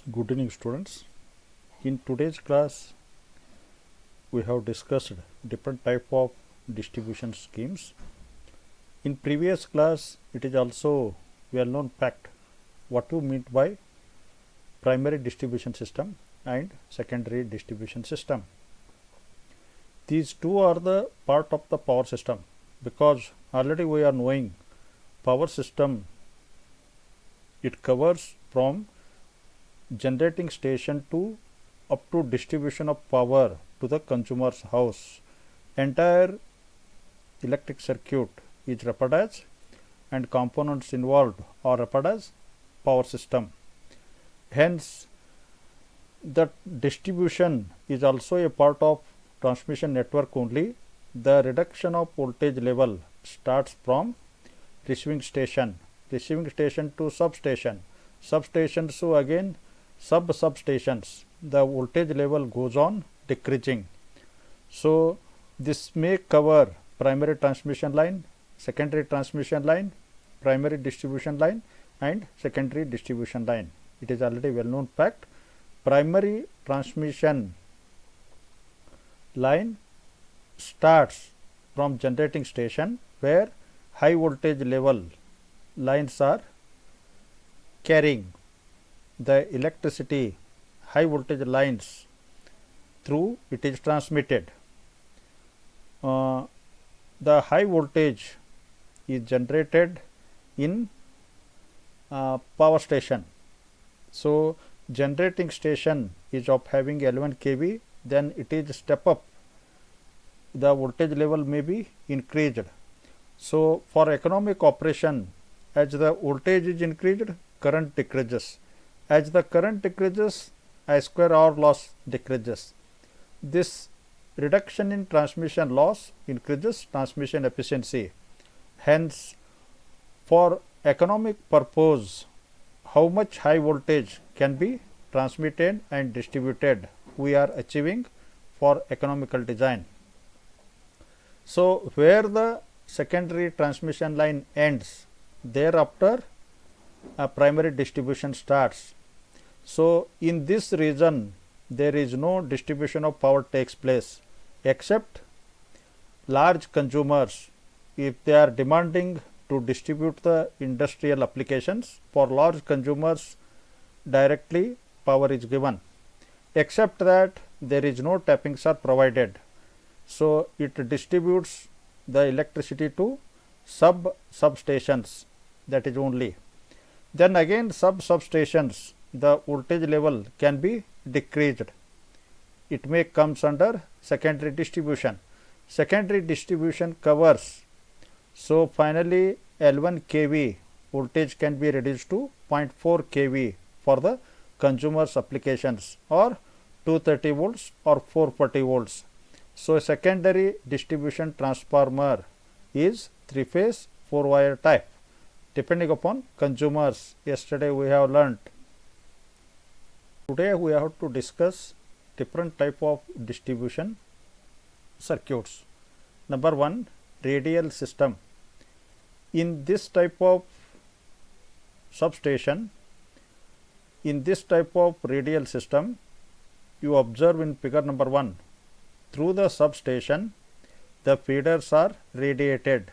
Good evening, students. In today's class, we have discussed different type of distribution schemes. In previous class, it is also well-known fact what you mean by primary distribution system and secondary distribution system. These two are the part of the power system because already we are knowing power system. It covers from generating station to up to distribution of power to the consumer's house. Entire electric circuit is referred as and components involved are referred as power system. Hence, the distribution is also a part of transmission network only. The reduction of voltage level starts from receiving station to substation, substations to again substations. The voltage level goes on decreasing. So, this may cover primary transmission line, secondary transmission line, primary distribution line and secondary distribution line. It is already well known fact. Primary transmission line starts from generating station where high voltage level lines are carrying the electricity. High voltage lines through it is transmitted. The high voltage is generated in power station. So, generating station is of having L1 kV, then it is step up, the voltage level may be increased. So, for economic operation, as the voltage is increased, current decreases. As the current decreases, I square R loss decreases. This reduction in transmission loss increases transmission efficiency. Hence, for economic purpose, how much high voltage can be transmitted and distributed we are achieving for economical design. So, where the secondary transmission line ends, thereafter a primary distribution starts. So, in this region there is no distribution of power takes place except large consumers. If they are demanding to distribute the industrial applications, for large consumers directly power is given, except that there is no tappings are provided. So, it distributes the electricity to substations, that is only. Then again substations, the voltage level can be decreased. It may comes under secondary distribution. Secondary distribution covers. So, finally, L1 kV voltage can be reduced to 0.4 kV for the consumers applications or 230 volts or 440 volts. So, secondary distribution transformer is 3-phase 4-wire type depending upon consumers. Yesterday we have learnt. Today we have to discuss different type of distribution circuits. Number 1, radial system. In this type of substation, in this type of radial system, you observe in figure number 1, through the substation the feeders are radiated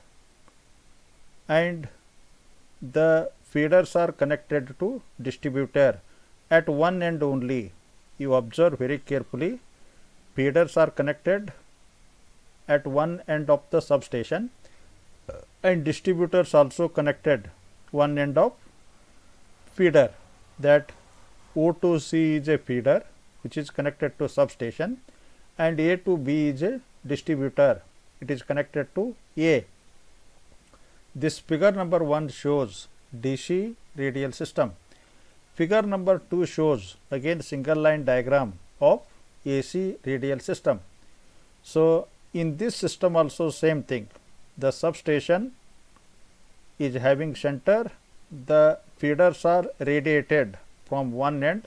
and the feeders are connected to distributor at one end only. You observe very carefully, feeders are connected at one end of the substation and distributors also connected one end of feeder. That O to C is a feeder which is connected to substation and A to B is a distributor, it is connected to A. This figure number 1 shows DC radial system. Figure number 2 shows again single line diagram of AC radial system. So, in this system also same thing, the substation is having center, the feeders are radiated from one end,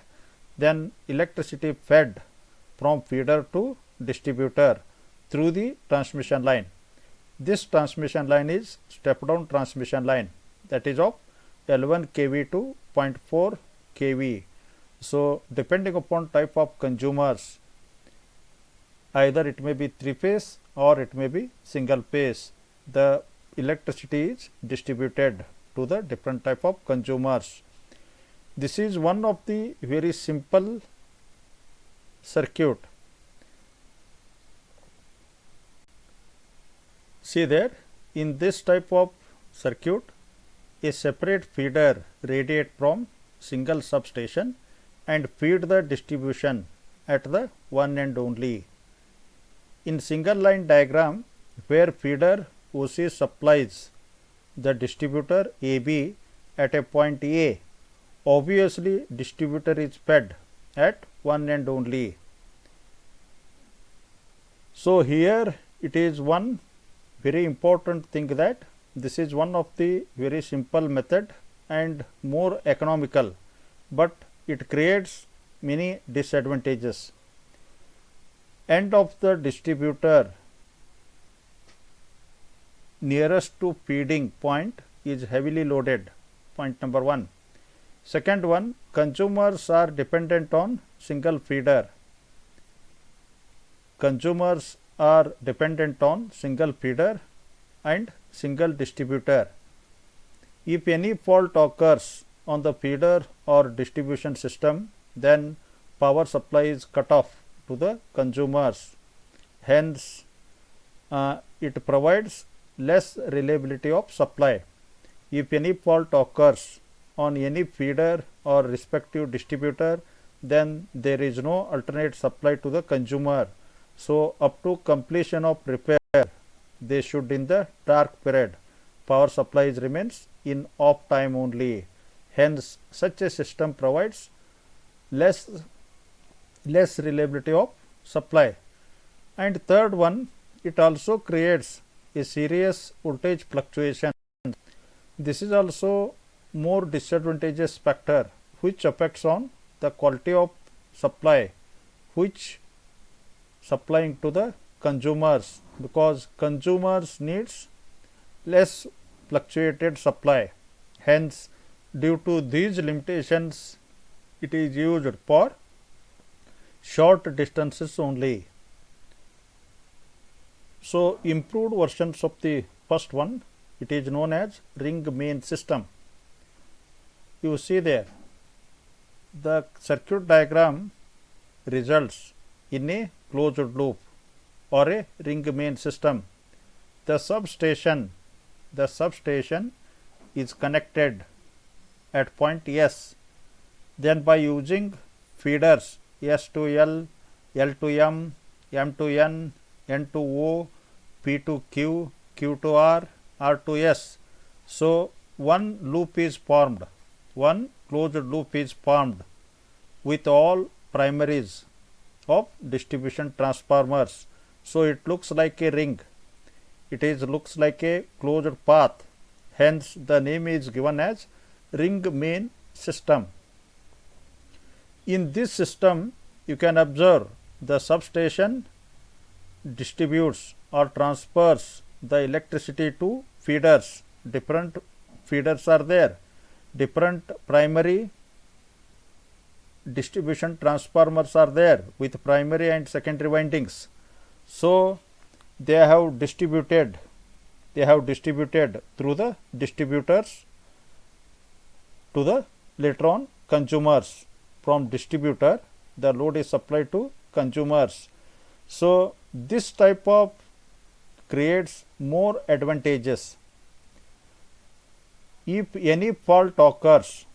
then electricity fed from feeder to distributor through the transmission line. This transmission line is step down transmission line, that is of L1 kV to 0.4 kV So depending upon type of consumers, either it may be three phase or it may be single phase, the electricity is distributed to the different type of consumers. This is one of the very simple circuit. See there, in this type of circuit, a separate feeder radiate from single substation and feed the distribution at the one end only. In single line diagram, where feeder OC supplies the distributor AB at a point A, obviously distributor is fed at one end only. So here it is one very important thing that this is one of the very simple method and more economical, but it creates many disadvantages. End of the distributor nearest to feeding point is heavily loaded, point number 1. Second one, consumers are dependent on single feeder. Consumers are dependent on single feeder and single distributor. If any fault occurs on the feeder or distribution system, then power supply is cut off to the consumers. Hence, it provides less reliability of supply. If any fault occurs on any feeder or respective distributor, then there is no alternate supply to the consumer. So up to completion of repair, they should in the dark period, power supply remains in off time only. Hence, such a system provides less reliability of supply. And third one, it also creates a serious voltage fluctuation. This is also more disadvantageous factor which affects on the quality of supply which supplying to the consumers, because consumers needs less fluctuated supply. Hence, due to these limitations, it is used for short distances only. So improved versions of the first one, it is known as ring main system. You see there, the circuit diagram results in a closed loop or a ring main system. The substation is connected at point S. Then by using feeders S to L, L to M, M to N, N to O, P to Q, Q to R, R to S. So one loop is formed, one closed loop is formed with all primaries of distribution transformers. So it looks like a ring. It looks like a closed path. Hence the name is given as ring main system. In this system, you can observe the substation distributes or transfers the electricity to feeders. Different feeders are there. Different primary distribution transformers are there with primary and secondary windings. So they have distributed through the distributors to the later on consumers. From distributor, the load is supplied to consumers. So this type of creates more advantages. If any fault occurs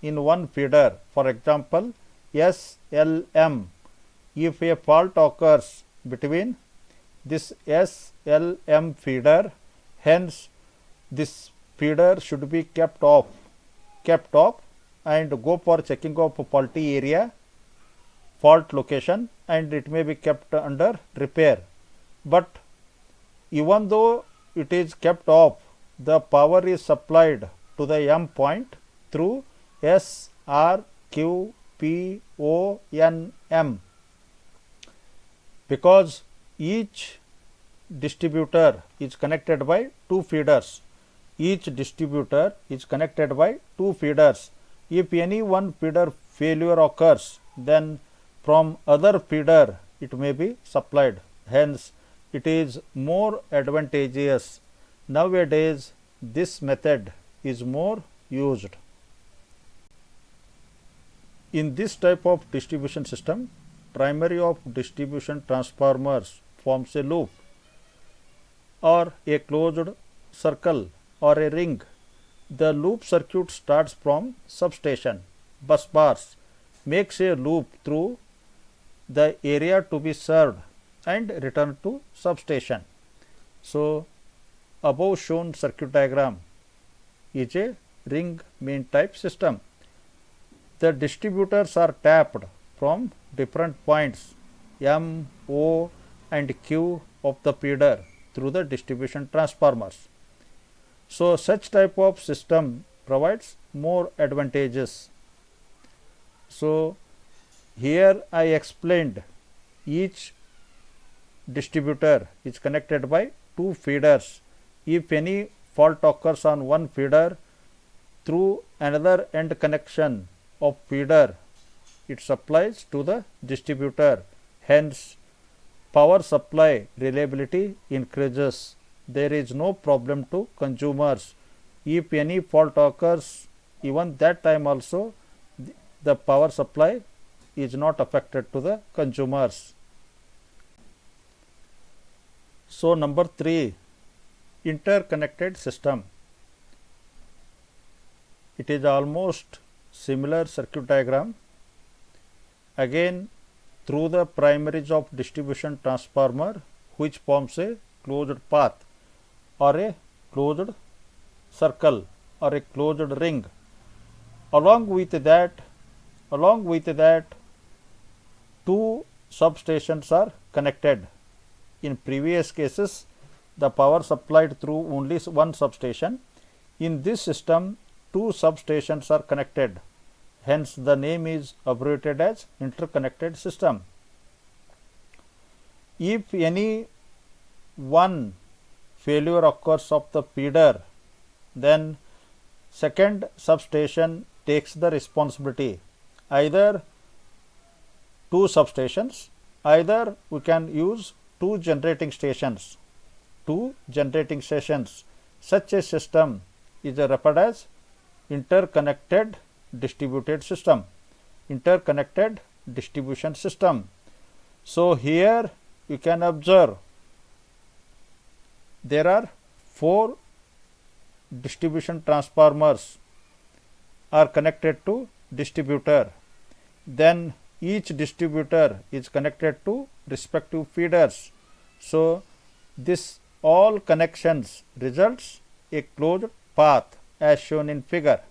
in one feeder, for example SLM, if a fault occurs between this SLM feeder, hence this feeder should be kept off and go for checking of faulty area, fault location, and it may be kept under repair. But even though it is kept off, the power is supplied to the M point through S, R, Q, P, O, N, M. Because each distributor is connected by two feeders. If any one feeder failure occurs, then from other feeder it may be supplied. Hence, it is more advantageous. Nowadays, this method is more used. In this type of distribution system, primary of distribution transformers forms a loop or a closed circle or a ring. The loop circuit starts from substation. Bus bars makes a loop through the area to be served and return to substation. So, above shown circuit diagram is a ring main type system. The distributors are tapped from different points M, O and Q of the feeder through the distribution transformers. So, such type of system provides more advantages. So, here I explained each distributor is connected by two feeders. If any fault occurs on one feeder through another end connection of feeder, it supplies to the distributor. Hence, power supply reliability increases. There is no problem to consumers. If any fault occurs, even that time also the power supply is not affected to the consumers. So, number 3, interconnected system. It is almost similar circuit diagram. Again, through the primaries of distribution transformer, which forms a closed path or a closed circle or a closed ring. Along with that, two substations are connected. In previous cases, the power supplied through only one substation. In this system, two substations are connected. Hence, the name is abbreviated as interconnected system. If any one failure occurs of the feeder, then second substation takes the responsibility. Either two substations, either we can use two generating stations. Such a system is referred as interconnected distributed system, interconnected distribution system. So, here you can observe there are 4 distribution transformers are connected to distributor. Then each distributor is connected to respective feeders. So, this all connections results a closed path as shown in figure.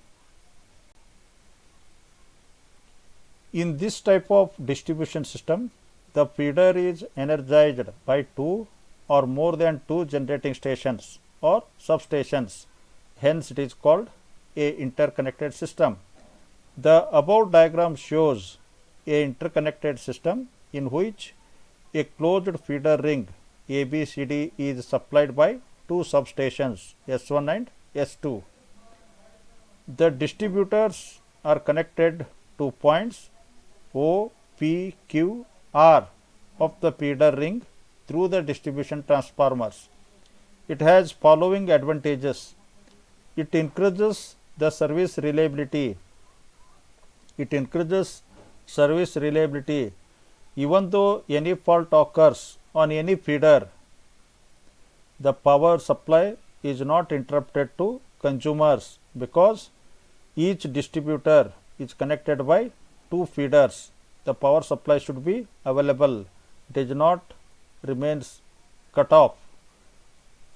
In this type of distribution system, the feeder is energized by 2 or more than 2 generating stations or substations. Hence, it is called a interconnected system. The above diagram shows a interconnected system in which a closed feeder ring ABCD is supplied by 2 substations S1 and S2. The distributors are connected to points O, P, Q, R of the feeder ring through the distribution transformers. It has following advantages. It increases the service reliability. Even though any fault occurs on any feeder, the power supply is not interrupted to consumers because each distributor is connected by 2 feeders. The power supply should be available. It is not remains cut off.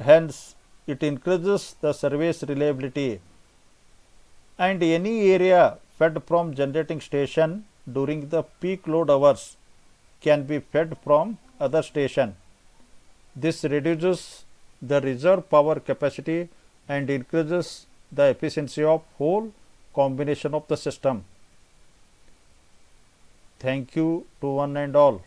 Hence, it increases the service reliability, and any area fed from generating station during the peak load hours can be fed from other station. This reduces the reserve power capacity and increases the efficiency of whole combination of the system. Thank you to one and all.